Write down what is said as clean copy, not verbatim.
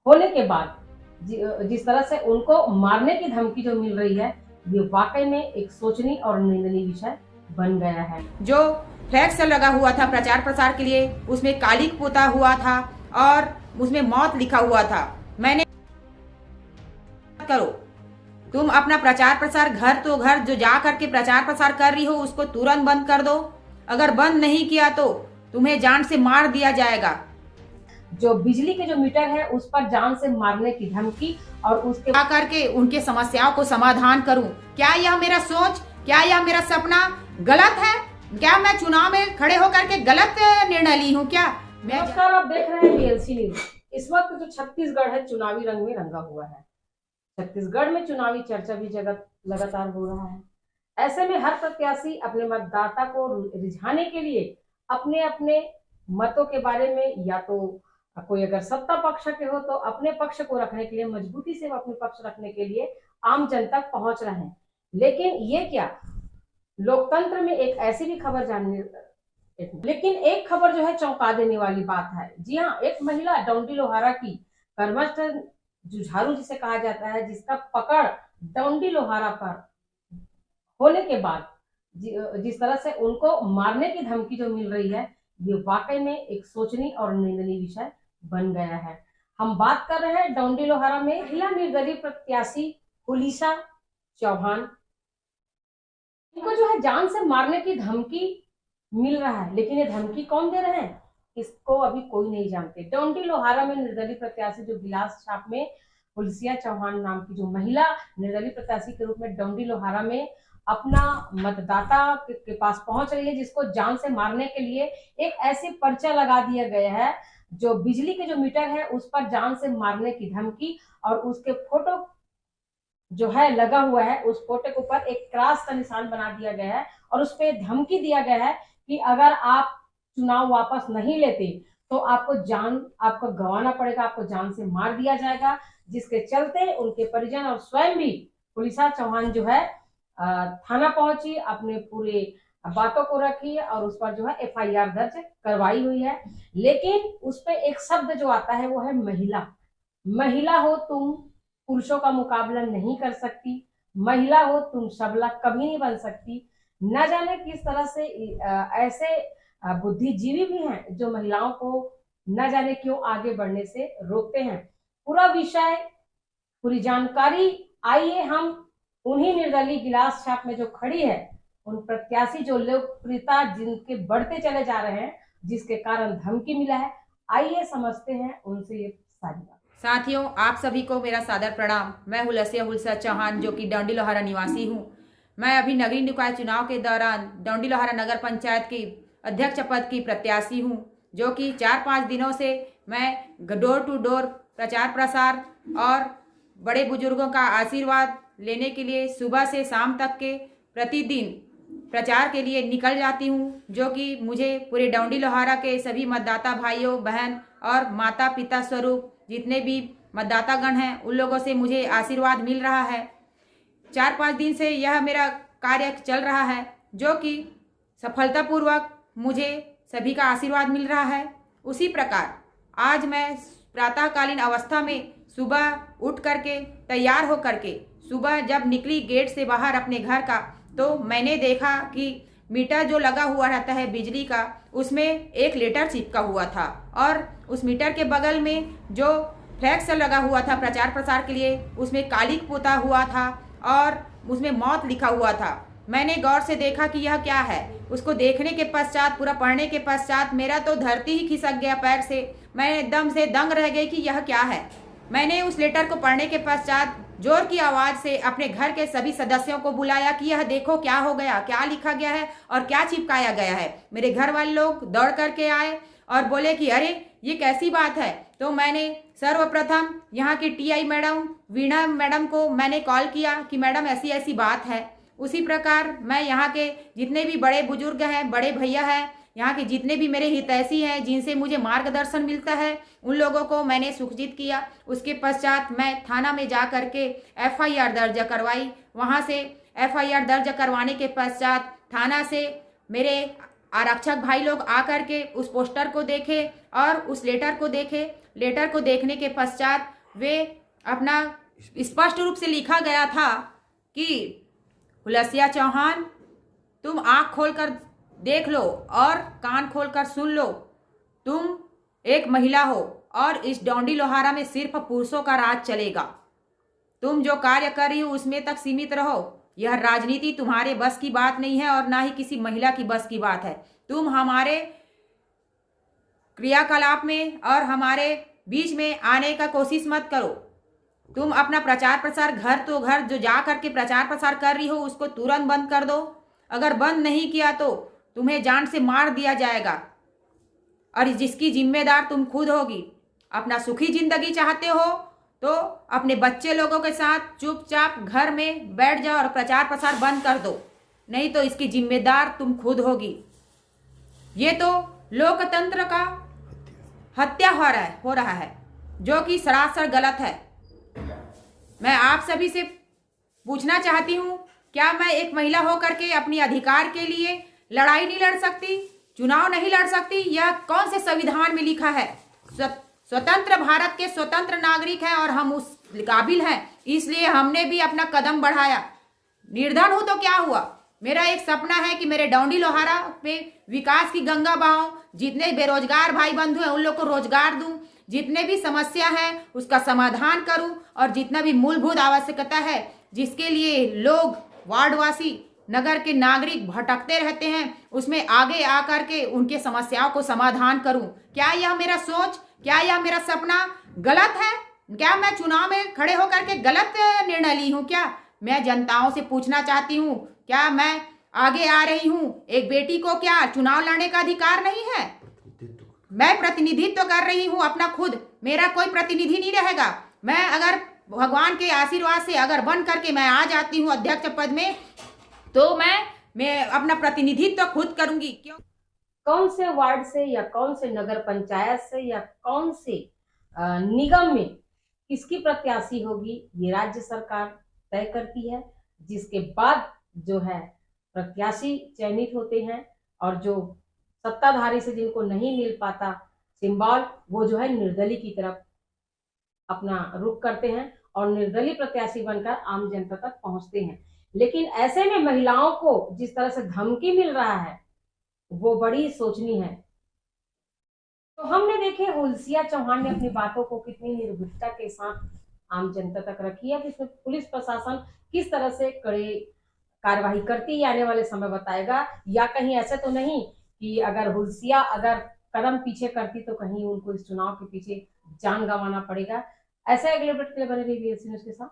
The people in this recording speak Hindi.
होने के बाद जिस तरह से उनको मारने की धमकी जो मिल रही है, ये वाकई में एक सोचनीय और निंदनीय विषय बन गया है। जो फ्लैक्स लगा हुआ था प्रचार प्रसार के लिए, उसमें कालिक पोता हुआ था और उसमें मौत लिखा हुआ था। मैंने करो, तुम अपना प्रचार प्रसार घर तो घर जो जा करके प्रचार प्रसार कर रही हो उसको तुरंत बंद कर दो। अगर बंद नहीं किया तो तुम्हें जान से मार दिया जाएगा। जो बिजली के जो मीटर है उस पर जान से मारने की धमकी और उसके आकर के उनके समस्याओं को समाधान करूं। क्या यह मेरा सोच, क्या यह मेरा सपना गलत है? क्या मैं चुनाव में खड़े होकर के गलत निर्णय ली हूं? क्या नमस्कार, आप देख रहे हैं बीएलसी न्यूज। इस वक्त जो छत्तीसगढ़ है चुनावी रंग में रंगा हुआ है। छत्तीसगढ़ में चुनावी चर्चा भी जगत लगातार हो रहा है। ऐसे में हर प्रत्याशी अपने मतदाता को रिझाने के लिए अपने अपने मतों के बारे में, या तो कोई अगर सत्ता पक्ष के हो तो अपने पक्ष को रखने के लिए, मजबूती से अपने पक्ष रखने के लिए आम जन तक पहुंच रहे हैं। लेकिन ये क्या, लोकतंत्र में एक ऐसी भी खबर जानने, लेकिन एक खबर जो है चौंका देने वाली बात है। जी हाँ, एक महिला डौंडी लोहारा की कर्मठ जुझारू जिसे कहा जाता है, जिसका पकड़ डौंडी लोहारा पर होने के बाद जिस तरह से उनको मारने की धमकी जो मिल रही है, ये वाकई में एक सोचनीय और निंदनीय विषय बन गया है। हम बात कर रहे हैं डौंडी लोहारा में महिला निर्दलीय प्रत्याशी हुलिसा चौहान। इनको जो है जान से मारने की धमकी मिल रहा है, लेकिन ये धमकी कौन दे रहे हैं इसको अभी कोई नहीं जानते। डौंडी लोहारा में निर्दलीय प्रत्याशी जो गिलास छाप में हुलिसिया चौहान नाम की जो महिला निर्दलीय प्रत्याशी के रूप में डौंडी लोहारा में अपना मतदाता के पास पहुंच रही है, जिसको जान से मारने के लिए एक ऐसी पर्चा लगा दिया गया है जो बिजली के जो मीटर है उस पर जान से मारने की धमकी, और उसके फोटो जो है लगा हुआ है, उस फोटो के ऊपर एक क्रॉस का निशान बना दिया गया है और उस पर धमकी दिया गया है कि अगर आप चुनाव वापस नहीं लेते तो आपको गंवाना पड़ेगा, आपको जान से मार दिया जाएगा। जिसके चलते उनके परिजन और स्वयं भी हुलिसा चौहान जो है थाना पहुंची, अपने पूरे बातों को रखी और उस पर जो है एफआईआर दर्ज करवाई हुई है। लेकिन उस पर एक शब्द जो आता है वो है महिला। महिला हो तुम, पुरुषों का मुकाबला नहीं कर सकती। महिला हो तुम, सबला कभी नहीं बन सकती। न जाने किस तरह से ऐसे बुद्धिजीवी भी हैं जो महिलाओं को न जाने क्यों आगे बढ़ने से रोकते हैं। पूरा विषय, पूरी जानकारी आइए हम उन्हीं निर्दलीय गिलास छाप में जो खड़ी है, उन प्रत्याशी जो लोकप्रियता जिनके बढ़ते चले जा रहे हैं, जिसके कारण धमकी मिला है, आइए समझते हैं उनसे ये सारी बात। साथियों, आप सभी को मेरा सादर प्रणाम। मैं हुलिसा चौहान जो कि डौंडी लोहारा निवासी हूँ। मैं अभी नगरीय निकाय चुनाव के दौरान डौंडी लोहारा नगर पंचायत की अध्यक्ष पद की प्रत्याशी हूँ, जो कि 4-5 दिनों से मैं डोर टू डोर प्रचार प्रसार और बड़े बुजुर्गों का आशीर्वाद लेने के लिए सुबह से शाम तक के प्रतिदिन प्रचार के लिए निकल जाती हूँ, जो कि मुझे पूरे डौंडी लोहारा के सभी मतदाता भाइयों बहन और माता पिता स्वरूप जितने भी मतदातागण हैं उन लोगों से मुझे आशीर्वाद मिल रहा है। 4-5 दिन से यह मेरा कार्य चल रहा है, जो कि सफलतापूर्वक मुझे सभी का आशीर्वाद मिल रहा है। उसी प्रकार आज मैं प्रातःकालीन अवस्था में सुबह उठ करके तैयार हो करके सुबह जब निकली गेट से बाहर अपने घर का, तो मैंने देखा कि मीटर जो लगा हुआ रहता है बिजली का, उसमें एक लेटर चिपका हुआ था और उस मीटर के बगल में जो फ्लैक्स लगा हुआ था प्रचार प्रसार के लिए, उसमें कालिक पोता हुआ था और उसमें मौत लिखा हुआ था। मैंने गौर से देखा कि यह क्या है। उसको देखने के पश्चात, पूरा पढ़ने के पश्चात मेरा तो धरती ही खिसक गया पैर से। मैं एकदम से दंग रह गई कि यह क्या है। मैंने उस लेटर को पढ़ने के पश्चात जोर की आवाज से अपने घर के सभी सदस्यों को बुलाया कि यह देखो क्या हो गया, क्या लिखा गया है और क्या चिपकाया गया है। मेरे घर वाले लोग दौड़ करके आए और बोले कि अरे ये कैसी बात है। तो मैंने सर्वप्रथम यहाँ की टीआई मैडम वीणा मैडम को मैंने कॉल किया कि मैडम ऐसी ऐसी बात है। उसी प्रकार मैं यहाँ के जितने भी बड़े बुजुर्ग हैं, बड़े भैया हैं, यहाँ के जितने भी मेरे हितैषी हैं जिनसे मुझे मार्गदर्शन मिलता है, उन लोगों को मैंने सूचित किया। उसके पश्चात मैं थाना में जा करके एफआईआर दर्ज करवाई। वहाँ से एफआईआर दर्ज करवाने के पश्चात थाना से मेरे आरक्षक भाई लोग आकर के उस पोस्टर को देखे और उस लेटर को देखे, लेटर को देखने के पश्चात वे अपना स्पष्ट रूप से लिखा गया था कि हुलसिया चौहान, तुम आंख खोलकर देख लो और कान खोलकर सुन लो, तुम एक महिला हो और इस डोंडी लोहारा में सिर्फ पुरुषों का राज चलेगा। तुम जो कार्य कर रही हो उसमें तक सीमित रहो। यह राजनीति तुम्हारे बस की बात नहीं है और ना ही किसी महिला की बस की बात है। तुम हमारे क्रियाकलाप में और हमारे बीच में आने का कोशिश मत करो। तुम अपना प्रचार प्रसार घर तो घर जो जा करके प्रचार प्रसार कर रही हो उसको तुरंत बंद कर दो। अगर बंद नहीं किया तो तुम्हें जान से मार दिया जाएगा और जिसकी जिम्मेदार तुम खुद होगी। अपना सुखी जिंदगी चाहते हो तो अपने बच्चे लोगों के साथ चुपचाप घर में बैठ जाओ और प्रचार प्रसार बंद कर दो, नहीं तो इसकी जिम्मेदार तुम खुद होगी। ये तो लोकतंत्र का हत्या हो रहा है जो कि सरासर गलत है। मैं आप सभी से पूछना चाहती हूँ, क्या मैं एक महिला होकर के अपनी अधिकार के लिए लड़ाई नहीं लड़ सकती, चुनाव नहीं लड़ सकती? यह कौन से संविधान में लिखा है? स्वतंत्र भारत के स्वतंत्र नागरिक हैं और हम उस काबिल हैं, इसलिए हमने भी अपना कदम बढ़ाया। निर्धन हूं तो क्या हुआ? मेरा एक सपना है कि मेरे डोंडी लोहारा में विकास की गंगा बहाऊं, जितने बेरोजगार भाई बंधु हैं उन लोग को रोजगार दूं, जितने भी समस्या है उसका समाधान करूं और जितना भी मूलभूत आवश्यकता है जिसके लिए लोग वार्डवासी नगर के नागरिक भटकते रहते हैं उसमें आगे आकर के उनके समस्याओं को समाधान करूं। क्या यह मेरा सोच, क्या यह मेरा सपना गलत है? क्या मैं चुनाव में खड़े होकर के गलत निर्णय ली हूं? क्या मैं जनताओं से पूछना चाहती हूं, क्या मैं आगे आ रही हूं? एक बेटी को क्या चुनाव लड़ने का अधिकार नहीं है? मैं प्रतिनिधित्व कर रही हूं अपना खुद, मेरा कोई प्रतिनिधि नहीं रहेगा। मैं अगर भगवान के आशीर्वाद से अगर बन करके मैं आ जाती हूं अध्यक्ष पद में तो मैं अपना प्रतिनिधित्व खुद करूंगी। क्यों? कौन से वार्ड से या कौन से नगर पंचायत से या कौन से निगम में किसकी प्रत्याशी होगी ये राज्य सरकार तय करती है, जिसके बाद जो है प्रत्याशी चयनित होते हैं और जो सत्ताधारी से जिनको नहीं मिल पाता सिंबल, वो जो है निर्दलीय की तरफ अपना रुख करते हैं और निर्दलीय प्रत्याशी बनकर आम जनता तक पहुंचते हैं। लेकिन ऐसे में महिलाओं को जिस तरह से धमकी मिल रहा है वो बड़ी सोचनीय है। तो हमने देखे हुलसिया चौहान ने अपनी बातों को कितनी निर्भीकता के साथ आम जनता तक रखी है, जिसमें पुलिस प्रशासन किस तरह से कड़ी कार्रवाई करती है आने वाले समय बताएगा। या कहीं ऐसे तो नहीं कि अगर हुलसिया अगर कदम पीछे करती तो कहीं उनको इस चुनाव के पीछे जान गंवाना पड़ेगा। ऐसे अगले अपडेट के लिए बने रहिए VLC न्यूज़ के साथ।